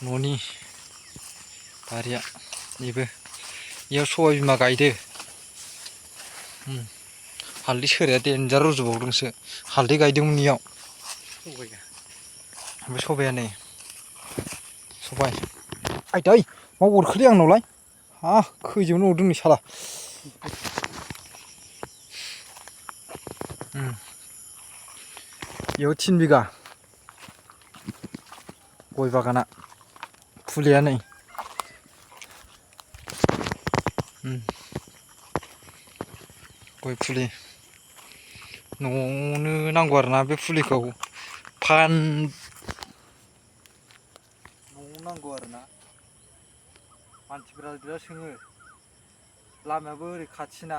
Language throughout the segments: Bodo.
न'नि बारिया बेबो इयाव सबाय बिमा गायदो। हालदै सोराया देनजार रज'बावदोंसो हालदै गायदोंमोन इयाव। ओमफ्राय सबाया नै सबाय आयदै मा अरखोलै आंनावलाय हा खैजोबनो अरदों नै साला। इयाव 3 बिगा गय बागाना फुलिया नै गय फुलि न'आवनो नांगौ आरोना बे फुलिखौ न'आव नांगौ आरोना मानसिफोरा बिराद सोङो लामायाबो ओरै खाथिना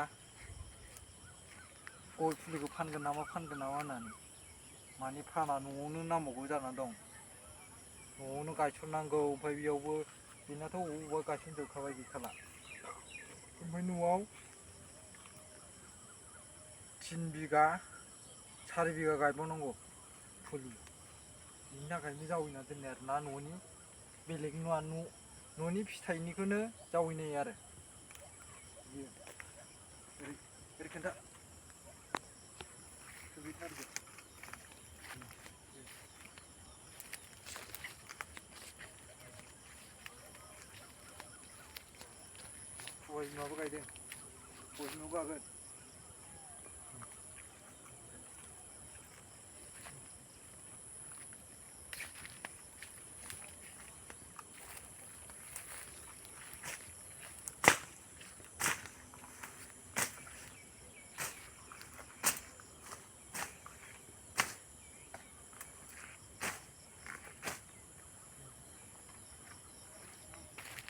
गय फुलिखौ फानगोन नामा होननानै माने फाना न'आवनो नांबावगौ जानानै दं। न'आवनो गायसननांगौ ओमफ्राय बेयावबो बेनाथ' अबेबा गायसनजोबखाबाय गैखाला ओमफ्राय न'आव 3 बिगा 4 बिगा गायबावनांगौ फुलि बिनि थाखायनो जावैना दोननाय आरोना न'नि बेलेगनि नङा न'नि फिथाइनिखौनो जावैनाय आरो बियो ओरै खोन्था सबाय बिमाबो गायदों सबाय बिमाबो गागोन।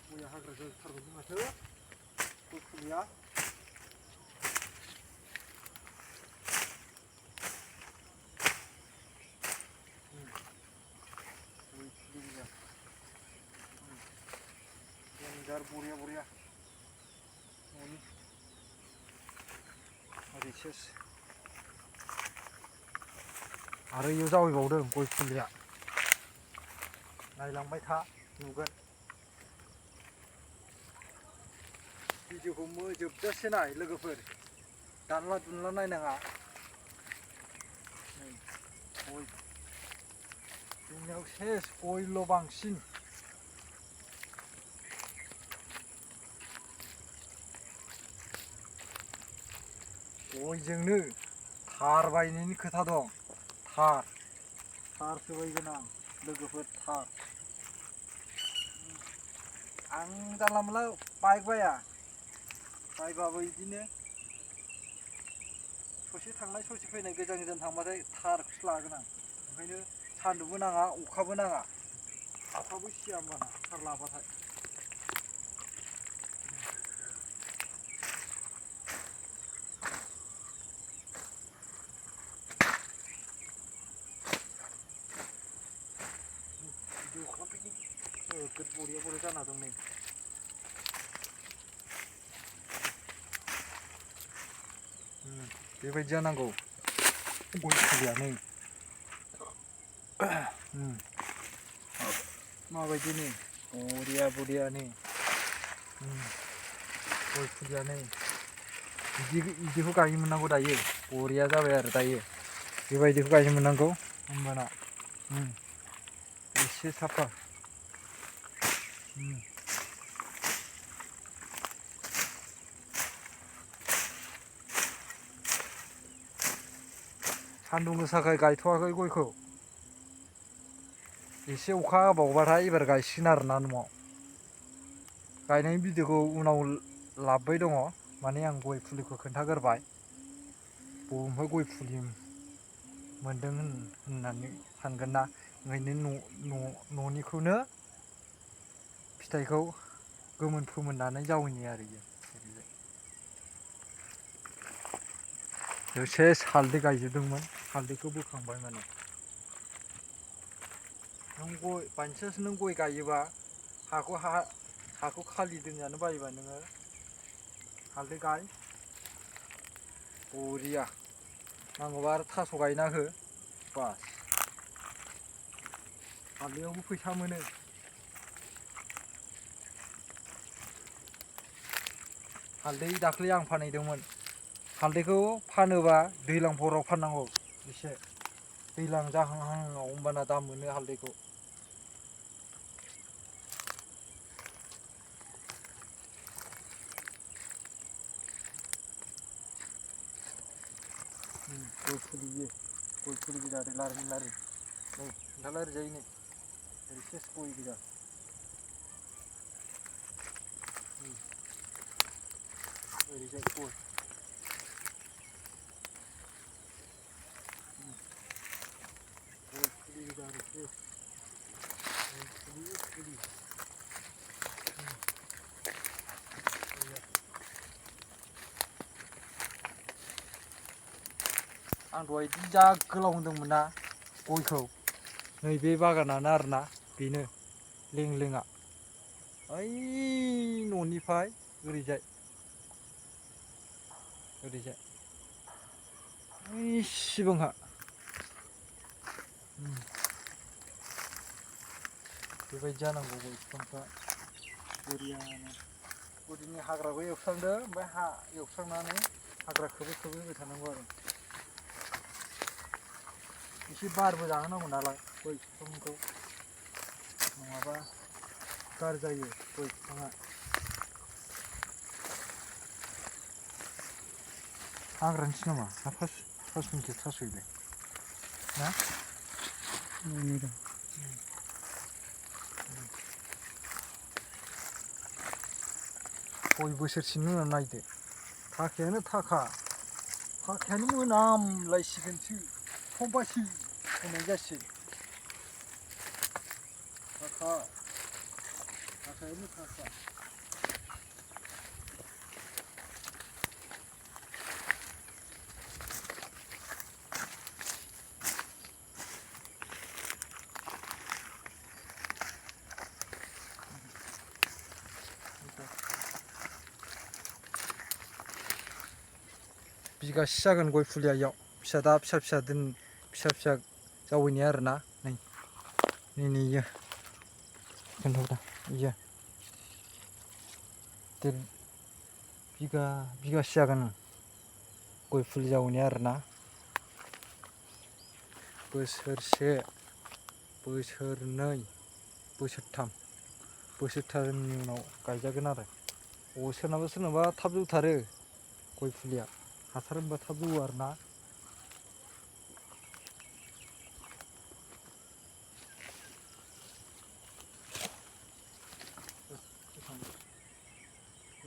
गया हाग्रा जाथारबायलै माथो गय फुलिया। गय फुलि गोजा देनजार बरिया न'नि ओरै सेस आरो इयाव जावैबावदों गय फुलिया नायलांबाय था नुगोन। भिडिअखौ जोबजासे नाय लोगोफोर दानला दुनला नायनाङा। नै गय जोंनियाव सेस गयल' बांसिन गयजोंनो थार बायनायनि खोथा दं। थारसो बायगोन आं लोगोफोर थार आं जानला मोनला बाइक बायबाबो बिदिनो ससे थांनाय ससे फैनाय गोजान थांबाथाय थारखौसो लागोन आं ओंखायनो सान्दुंबो नाङा अखाबो नाङा अखाबो सिया होमबाना थार लाबाथाय। भिडिअ खालामफैनि नोगोद बरिया जाना दं नै बेबायदि जानांगौ गय फुलिया नै माबायदि नै बरिया नै गय फुलिया नै बिदिखौ गायनो मोननांगौ दायो बरिया जाबाय आरो दायो बेबायदिखौ गायनो मोननांगौ होमबाना एसे साफा सान्दुं गोसाखाय गायथ'वाखै गयखौ एसे अखा हाबावबाथाय एबार गायसिगोन आरोना न'आव गायनायनि भिडिअखौ उनाव लाबोबाय दङ माने आं गय फुलिखौ खोन्थाग्रोबाय बबेनिफ्राय गय फुलि मोनदों होननानै सानगोन ना ओंखायनो न'निखौनो फिथाइखौ गोमोन फोमोननानै जावैनाय आरो बेयाव सेस हालदै गायजोबदोंमोन हालदैखौ बोखांबाय माने नों गय बायसान्स नों गय गायोबा हाखौ खालि दोनजानो बायोबा नोङो हालदै गाय बरिया नांगौबा आरो थास' गायना हो बास हालदैयावबो फैसा मोनो हालदै दाख्लै आं फानहैदोंमोन। हालदैखौ फानोबा दैज्लां भराव फाननांगौ एसे दैज्लां जाहांहांआव होमबाना दाम मोनो हालदैखौ। गय फुलि बियो गय फुलि गोजा ओरै लारि लारि नै नोंथां लारि जायो नै ओरै सेस गय गोजा ओरैजाय गय गय फुलि गोजा ओरै सेस गय फुलि फुलि आं दहाय जा गोलाव होनदोंमोन ना गयखौ नैबे बागानानो आरोना बेनो लें लेंआ ओइ न'निफ्राय ओरैजाय ओरैजाय ओइ सिगांहा बेबायदि जानांगौ गय बिफांफ्रा बोरियानो गुदिनि हाग्राखौ एवस्रांदो ओमफ्राय हा एवस्रांनानै हाग्रा खोबै खोबै होबाय थानांगौ आरो एसे बारबो जाहोनांगौ नालाय गय बिफांखौ नङाबा गाज्रि जायो गय बिफाङा। हाग्रानिसो नामा ना फासुनखि थास'यैलाय ना गय बोसोरसेनि उनाव नायदो थाखायानो थाखायानो मोनामलायसिगोनसो खबासो होननाय जासिगोन थाखायानो थाखा बिगासे जागोन गय फुलिया इयाव फिसा दा फिसा फिसा जावैनाया आरोना नै इयो खोन्थाहरदा इयो बिगासे जागोन गय फुलि जावैनाया आरोना बोसोरसे बोसोरनै बोसोरथामनि उनाव गायजागोन आरो सोरनाबा थाब जौथारो गय फुलिया हासार होबा थाब जौओ आरोना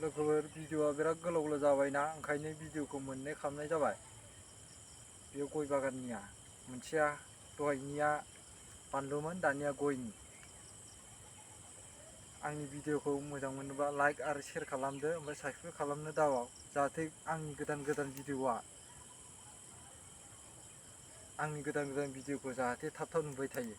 लोगोफोर भिडिअआ बिराद गोलाव जाबायना ओंखायनो भिडिअखौ मोननै खालामनाय जाबाय बे गय बागाननिया मोनसेया दहायनिया बानलुमोन दानिया गयनि आंनि भिडिअखौ मोजां मोनोबा लाइक आरो शेयार खालामदो ओमफ्राय साबस्क्राइब खालामनो दाबाव जाहाथे आंनि गोदान गोदान भिडिअखौ जाहाथे थाब थाब नुबाय थायो।